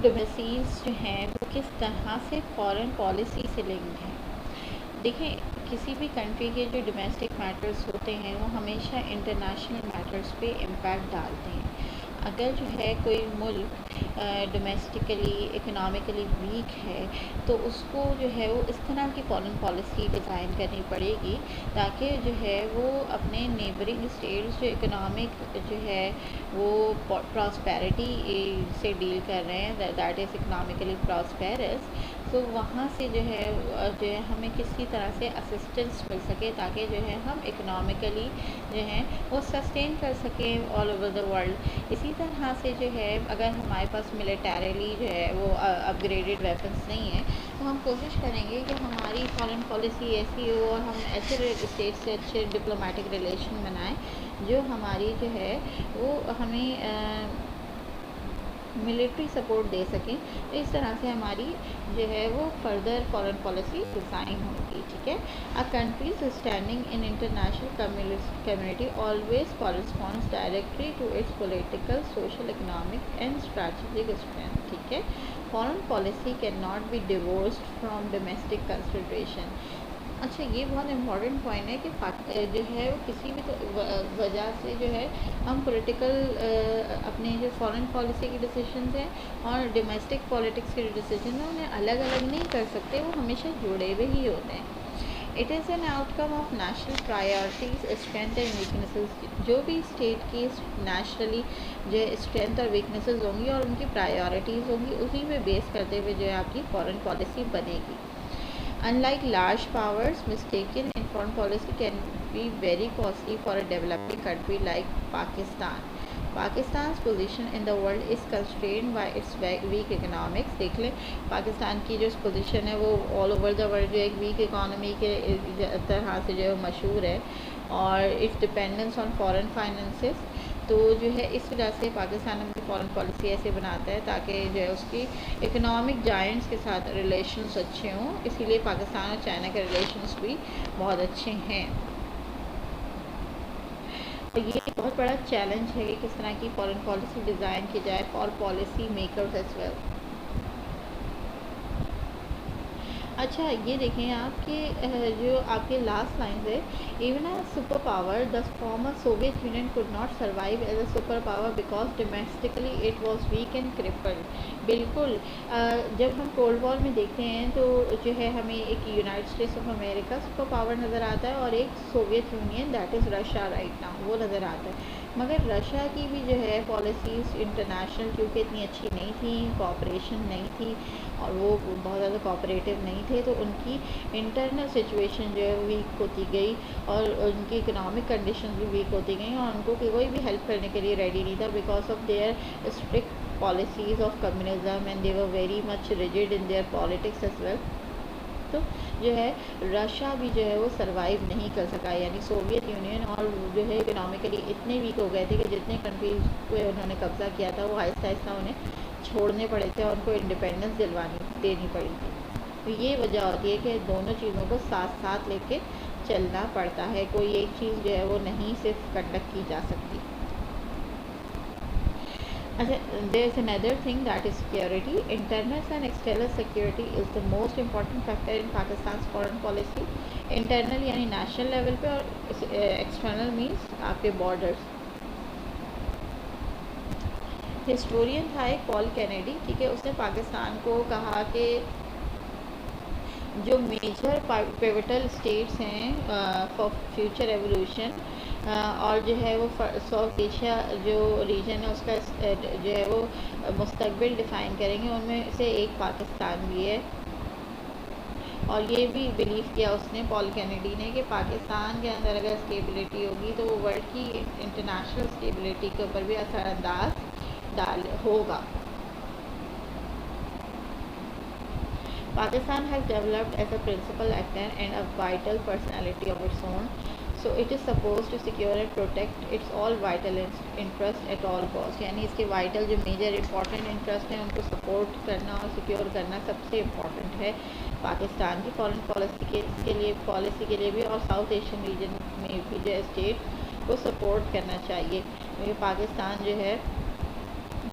ڈومیسیز جو ہیں وہ کس طرح سے فارن پالیسی سے لنکڈ ہیں. دیکھیں کسی بھی کنٹری کے جو ڈومیسٹک میٹرز ہوتے ہیں وہ ہمیشہ انٹرنیشنل میٹرز پہ امپیکٹ ڈالتے ہیں. اگر جو ہے کوئی ملک ڈومیسٹکلی اکنامکلی ویک ہے تو اس کو جو ہے وہ اس طرح کی فارن پالیسی ڈیزائن کرنی پڑے گی تاکہ جو ہے وہ اپنے نیبرنگ اسٹیٹس جو اکنامک جو ہے وہ پراسپیرٹی سے ڈیل کر رہے ہیں، دیٹ از اکنامکلی پراسپیرس، تو وہاں سے جو ہے ہمیں کسی طرح سے اسسٹنس مل سکے تاکہ جو ہے ہم اکنامکلی جو ہے وہ سسٹین کر سکیں آل اوور دا ورلڈ. اسی طرح سے جو ہے اگر ہمارے پاس ملیٹریلی جو ہے وہ اپ گریڈڈ ویپنس نہیں ہیں تو ہم کوشش کریں گے کہ ہماری فارن پالیسی ایسی ہو اور ہم ایسے اسٹیٹ سے اچھے ڈپلومیٹک ریلیشن بنائیں جو ہماری جو ہے وہ ہمیں ملٹری سپورٹ دے سکیں. تو اس طرح سے ہماری جو ہے وہ فردر فارن پالیسی ڈیزائن ہوگی. ٹھیک ہے. A country's standing in international community always corresponds directly to its political, social, economic and strategic strength. ٹھیک ہے. Foreign policy cannot be divorced from domestic consideration. اچھا یہ بہت امپورٹنٹ پوائنٹ ہے کہ جو ہے وہ کسی بھی وجہ سے جو ہے ہم پولیٹیکل اپنے جو فارن پالیسی کی ڈیسیشنز ہیں اور ڈومیسٹک پالیٹکس کے ڈیسیجن ہیں انہیں الگ الگ نہیں کر سکتے، وہ ہمیشہ جڑے ہوئے ہی ہوتے ہیں. It is an out come of national priorities strength and weaknesses. جو بھی اسٹیٹ کی نیشنلی جو ہے اسٹرینتھ اور ویکنیسز ہوں گی اور ان کی پرائیورٹیز ہوں گی اسی پہ بیس کرتے ہوئے جو ہے آپ کی فارن پالیسی بنے گی. Unlike large powers, mistaken in foreign policy can be very costly for a developing country like Pakistan. Pakistan's position in the world is constrained by its weak economics. دیکھ لیں پاکستان کی جو پوزیشن ہے وہ all over the world جو ایک week economy کے طرح سے جو ہے مشہور ہے اور it's dependence on foreign finances. تو جو ہے اس وجہ سے پاکستان اپنی فارن پالیسی ایسے بناتا ہے تاکہ جو ہے اس کی اکنامک جائنٹس کے ساتھ ریلیشنس اچھے ہوں. اسی لیے پاکستان اور چائنا کے ریلیشنس بھی بہت اچھے ہیں. یہ بہت بڑا چیلنج ہے کہ کس طرح کی فارن پالیسی ڈیزائن کی جائے for policy makers as well. اچھا یہ دیکھیں آپ کے جو آپ کے لاسٹ لائنز ہے even a super power the former Soviet Union could not survive as a super power because domestically it was weak and crippled. بالکل جب ہم کولڈ وار میں دیکھتے ہیں تو جو ہے ہمیں ایک United States of America super power نظر آتا ہے اور ایک Soviet union that is Russia right now وہ نظر آتا ہے. مگر رشیا کی بھی جو ہے پالیسیز انٹرنیشنل کیونکہ اتنی اچھی نہیں تھیں، کوآپریشن نہیں تھی اور وہ بہت زیادہ کوآپریٹیو نہیں تھے تو ان کی انٹرنل سچویشن جو ہے ویک ہوتی گئی اور ان کی اکنامک کنڈیشنز بھی ویک ہوتی گئیں اور ان کو کوئی بھی ہیلپ کرنے کے لیے ریڈی نہیں تھا because of their strict policies of communism and they were very much rigid in their politics as well. تو جو ہے رشیا بھی جو ہے وہ سروائیو نہیں کر سکا، یعنی سوویت یونین اور جو ہے اکنامکلی اتنے ویک ہو گئے تھے کہ جتنے کنٹریز کو انہوں نے قبضہ کیا تھا وہ آہستہ آہستہ انہیں چھوڑنے پڑے تھے اور ان کو انڈیپینڈنس دینی پڑی تھی. تو یہ وجہ ہوتی ہے کہ دونوں چیزوں کو ساتھ ساتھ لے کے چلنا پڑتا ہے، کوئی ایک چیز جو ہے وہ نہیں صرف کنڈکٹ کی جا سکتی. There is another thing that is security. Internal and external security is the most important factor in Pakistan's foreign policy. Internal یعنی نیشنل لیول پہ اور ایکسٹرنل مینس آپ کے بارڈرس. ہسٹورین تھا ایک پال کینیڈی، ٹھیک ہے، اس نے پاکستان کو کہا کہ جو میجر پیوٹل اسٹیٹس ہیں فار فیوچر ایولیوشن اور جو ہے وہ ساؤتھ ایشیا جو ریجن ہے اس کا جو ہے وہ مستقبل ڈیفائن کریں گے، ان میں سے ایک پاکستان بھی ہے. اور یہ بھی بلیو کیا اس نے پال کینیڈی نے کہ پاکستان کے اندر اگر اسٹیبلٹی ہوگی تو وہ ورلڈ کی انٹرنیشنل اسٹیبلٹی کے اوپر بھی اثر انداز ہوگا. Pakistan has developed as a principal actor and a vital personality of its own, so it is supposed to secure and protect its all vital interest at all cost. یعنی اس کے vital جو major important interest ہیں ان کو support کرنا اور secure کرنا سب سے important ہے پاکستان کی فارن پالیسی کے لیے بھی اور ساؤتھ ایشین ریجن میں بھی جو اسٹیٹ کو سپورٹ کرنا چاہیے کیونکہ پاکستان جو ہے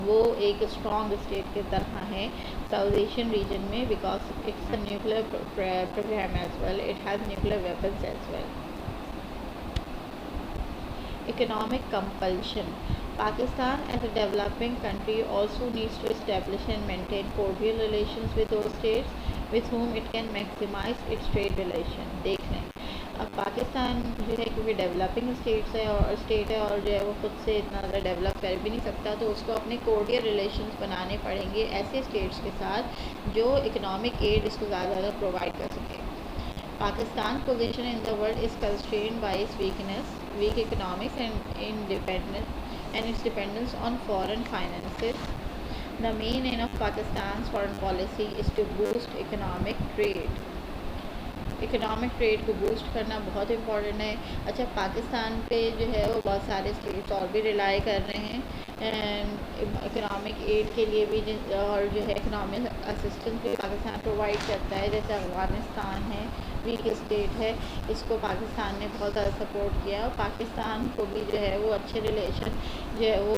وہ ایک اسٹرانگ اسٹیٹ کی طرح ہے ساؤتھ ایشین ریجن میں، because it's a nuclear program as well, it has nuclear weapons as well. Economic compulsion. Pakistan as a developing country also needs to establish and maintain cordial relations with those states with whom it can maximize its trade relation. دیکھ لیں اب پاکستان جو ہے کیونکہ developing state ہے اور جو ہے وہ خود سے اتنا زیادہ ڈیولپ کر بھی نہیں سکتا، تو اس کو اپنے کوریئر ریلیشنز بنانے پڑیں گے ایسے اسٹیٹس کے ساتھ جو اکنامک ایڈ اس کو زیادہ زیادہ پرووائڈ کر سکے. Pakistan's position in the world is constrained by its weak economics and its dependence on foreign finances. The main aim of Pakistan's foreign policy is to boost economic trade. Economic trade کو boost کرنا بہت important ہے. اچھا پاکستان پہ جو ہے وہ بہت سارے اسٹیٹس اور بھی ریلائی کر رہے ہیں اکنامک ایڈ کے لیے بھی، اور جو ہے اکنامک اسسٹنس بھی پاکستان پرووائڈ کرتا ہے. جیسے افغانستان ہے، ویک اسٹیٹ ہے، اس کو پاکستان نے بہت زیادہ سپورٹ کیا، اور پاکستان کو بھی جو ہے وہ اچھے ریلیشن جو ہے وہ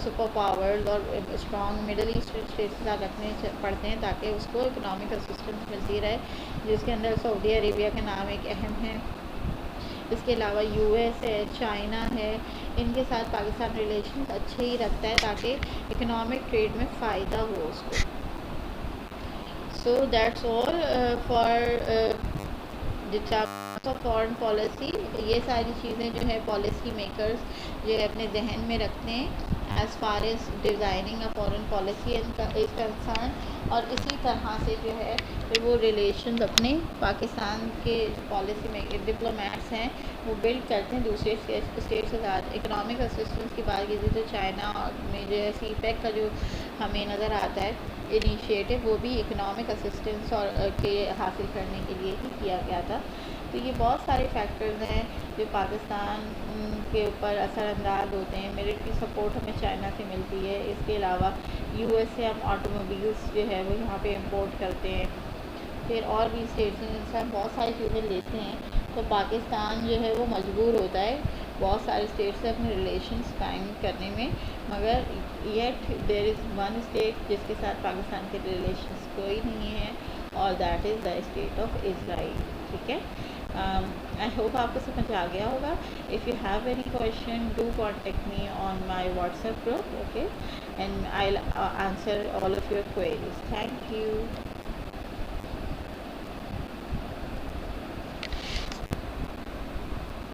سپر پاورز اور اسٹرانگ مڈل ایسٹ اسٹیٹس کے ساتھ رکھنے پڑتے ہیں تاکہ اس کو اکنامک اسسٹنس ملتی رہے، جس کے اندر سعودی عربیہ کا نام ایک اہم ہے. اس کے علاوہ یو ایس ہے، چائنا ہے، ان کے ساتھ پاکستان ریلیشنز اچھے ہی رکھتا ہے تاکہ اکنامک ٹریڈ میں فائدہ ہو اس کو. So that's all for foreign policy. یہ ساری چیزیں جو ہے پالیسی میکرز جو ہے اپنے ذہن میں رکھتے ہیں as far as designing a foreign policy is concern, اور اسی طرح سے جو ہے وہ ریلیشنز اپنے پاکستان کے پالیسی میں ڈپلومیٹس ہیں وہ بلڈ کرتے ہیں دوسرے اسٹیٹس کے ساتھ. اکنامک اسسٹنس کی بات کی تو چائنا میں جو ہے سی پیک کا جو ہمیں نظر آتا ہے انیشیٹو، وہ بھی اکنامک اسسٹنس اور کے حاصل کرنے کے لیے ہی کیا گیا تھا. تو یہ بہت سارے فیکٹرز ہیں جو پاکستان کے اوپر اثر انداز ہوتے ہیں. ملٹری سپورٹ ہمیں چائنا سے ملتی ہے، اس کے علاوہ یو ایس سے ہم آٹو موبائلس جو ہے وہ یہاں پہ امپورٹ کرتے ہیں، پھر اور بھی اسٹیٹس ہیں جن سے ہم بہت ساری چیزیں لیتے ہیں. تو پاکستان جو ہے وہ مجبور ہوتا ہے بہت سارے اسٹیٹ سے اپنے ریلیشنز قائم کرنے میں، مگر yet there is one state جس کے ساتھ پاکستان کے ریلیشنز کوئی نہیں ہے، اور that is the state of Israel. ٹھیک ہے، آئی ہوپ آپ کو سمجھ آ گیا ہوگا. If you have any question do contact me on my what's app group, okay, and I answer all of your queries. Thank you.